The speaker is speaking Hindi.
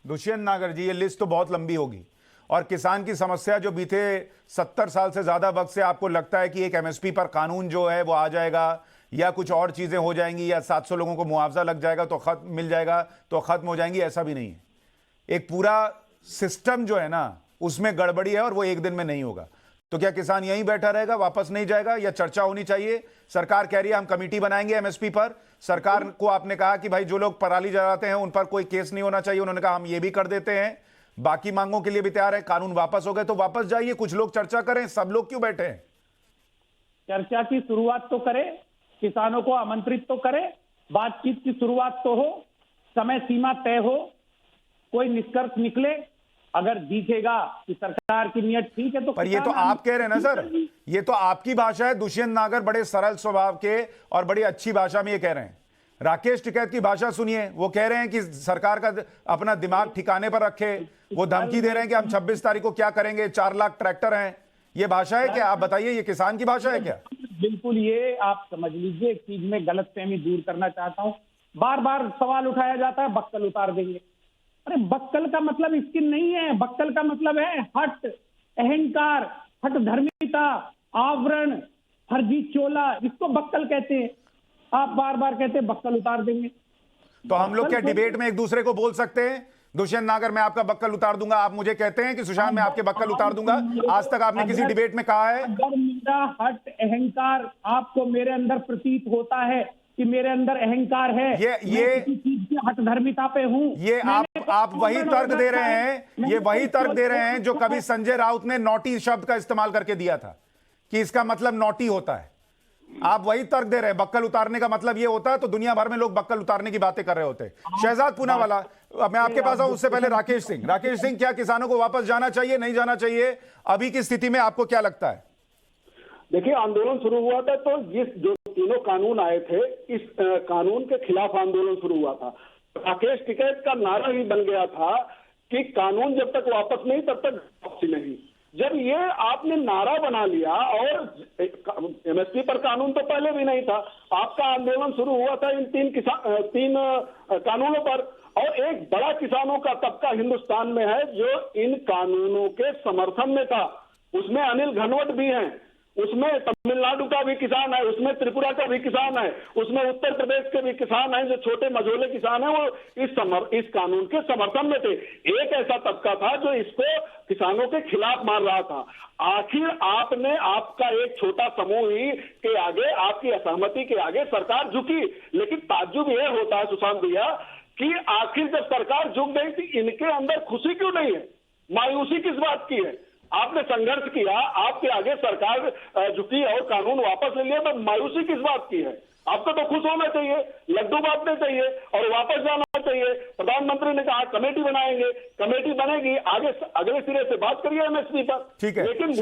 दुष्यंत नागर जी, ये लिस्ट तो बहुत लंबी होगी और किसान की समस्या जो बीते 70 साल से ज्यादा वक्त से आपको लगता है कि एक एमएसपी पर कानून जो है वो आ जाएगा या कुछ और चीजें हो जाएंगी या 700 लोगों को मुआवजा लग जाएगा तो खत्म मिल जाएगा तो खत्म हो जाएंगी, ऐसा भी नहीं है। एक पूरा सिस्टम जो है ना उसमें गड़बड़ी है और वो एक दिन में नहीं होगा। तो क्या किसान यहीं बैठा रहेगा, वापस नहीं जाएगा, या चर्चा होनी चाहिए? सरकार कह रही है हम कमेटी बनाएंगे एमएसपी पर। सरकार को आपने कहा कि भाई जो लोग पराली जलाते हैं उन पर कोई केस नहीं होना चाहिए, उन्होंने कहा हम ये भी कर देते हैं, बाकी मांगों के लिए भी तैयार है। कानून वापस हो गए तो वापस जाइए, कुछ लोग चर्चा करें, सब लोग क्यों बैठे हैं? चर्चा की शुरुआत तो करें, किसानों को आमंत्रित तो करें, बातचीत की शुरुआत तो हो, समय सीमा तय हो, कोई निष्कर्ष निकले। अगर दिखेगा कि सरकार की नीयत ठीक है तो। पर ये तो आप कह रहे हैं ना सर, ये तो आपकी भाषा है। दुष्यंत नागर बड़े सरल स्वभाव के और बड़ी अच्छी भाषा में ये कह रहे हैं। राकेश टिकैत की भाषा सुनिए, वो कह रहे हैं कि सरकार का अपना दिमाग ठिकाने पर रखे। वो धमकी दे रहे हैं कि हम 26 तारीख को क्या करेंगे, 4 लाख ट्रैक्टर हैं। ये भाषा है क्या? आप बताइए, ये किसान की भाषा है क्या? बिल्कुल, ये आप समझ लीजिए एक चीज में गलतफहमी दूर करना चाहता हूं। बार बार सवाल उठाया जाता है बक्कल उतार देंगे। अरे बक्कल का मतलब स्किन नहीं है, बक्कल का मतलब है हट, अहंकार, हट धर्मिता, आवरण, फर्जी चोला, इसको बक्कल कहते हैं। आप बार बार कहते हैं बक्कल उतार देंगे। तो हम लोग क्या डिबेट में एक दूसरे को बोल सकते हैं? दुष्यंत नागर मैं आपका बक्कल उतार दूंगा, आप मुझे कहते हैं कि सुशांत मैं आपके बक्कल उतार दूंगा। आज तक आपने किसी डिबेट में कहा है? अगर मेरा हट अहंकार आपको मेरे अंदर प्रतीत होता है कि मेरे अंदर अहंकार है, ये किसी चीज की हट धर्मिता पे हूं, ये आप वही तर्क दे रहे हैं, ये वही तर्क दे रहे हैं जो कभी संजय राउत ने नॉटी शब्द का इस्तेमाल करके दिया था कि इसका मतलब नॉटी होता है। आप वही तर्क दे रहे हैं, बक्कल उतारने का मतलब ये होता है, तो दुनिया भर में लोग बक्कल उतारने की बातें कर रहे होते हैं। शहजाद पूनावाला, मैं आपके पास आऊं, उससे पहले राकेश सिंह, क्या किसानों को वापस जाना चाहिए, नहीं जाना चाहिए? अभी की स्थिति में आपको क्या लगता है? देखिए, आंदोलन शुरू हुआ था तो जो तीनों कानून आए थे, इस कानून के खिलाफ आंदोलन शुरू हुआ था। राकेश टिकैत का नारा ही बन गया था कि कानून जब तक वापस नहीं तब तक वापसी नहीं। जब ये आपने नारा बना लिया, और एमएसपी पर कानून तो पहले भी नहीं था, आपका आंदोलन शुरू हुआ था इन तीन कानूनों पर, और एक बड़ा किसानों का तबका हिंदुस्तान में है जो इन कानूनों के समर्थन में था। उसमें अनिल घनवट भी हैं, उसमें तमिलनाडु का भी किसान है, उसमें त्रिपुरा का भी किसान है, उसमें उत्तर प्रदेश के भी किसान हैं, जो छोटे मझोले किसान हैं, वो इस कानून के समर्थन में थे। एक ऐसा तबका था जो इसको किसानों के खिलाफ मार रहा था। आखिर आपने, आपका एक छोटा समूह ही के आगे, आपकी असहमति के आगे सरकार झुकी। लेकिन ताज्जुब यह होता है सुशांत भैया कि आखिर जब सरकार झुक गई थी, इनके अंदर खुशी क्यों नहीं है, मायूसी किस बात की है? आपने संघर्ष किया, आपके आगे सरकार झुकी और कानून वापस ले लिया, तो मायूसी किस बात की है? आपको तो खुश होना चाहिए, लड्डू बांटने चाहिए और वापस जाना चाहिए। प्रधानमंत्री ने कहा कमेटी बनाएंगे, कमेटी बनेगी, आगे अगले सिरे से बात करिए एमएसपी पर। ठीक है, लेकिन